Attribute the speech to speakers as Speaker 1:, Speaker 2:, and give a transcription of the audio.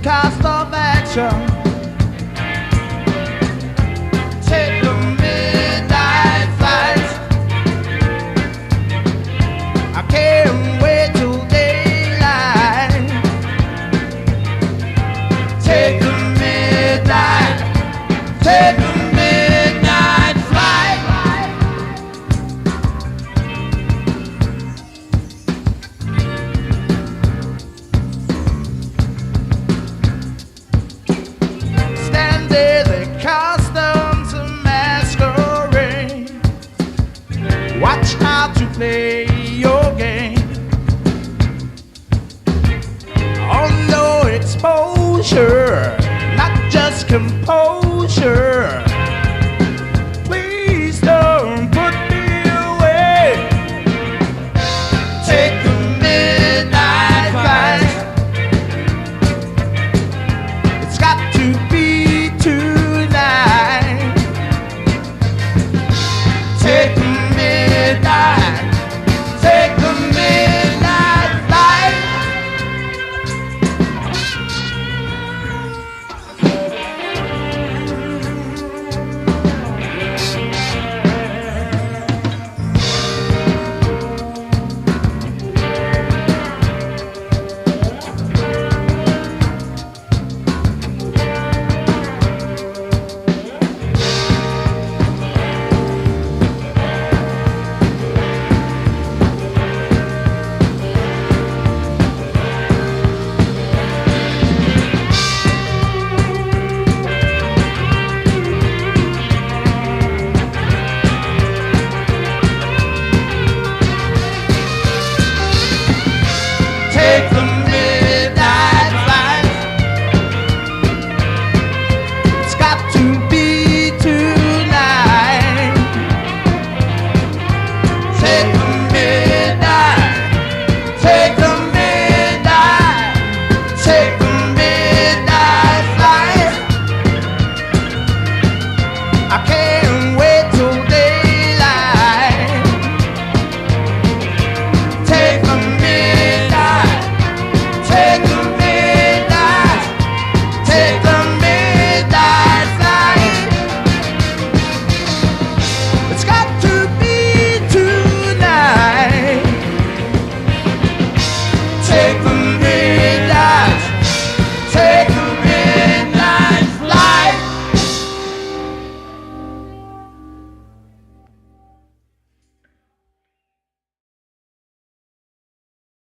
Speaker 1: cost of action. Take the midnight flight. I can't wait till daylight. Take the midnight, take the midnight flight. Stand there, the customs of masquerade. Watch how to play your game. Oh no exposure, not just composure.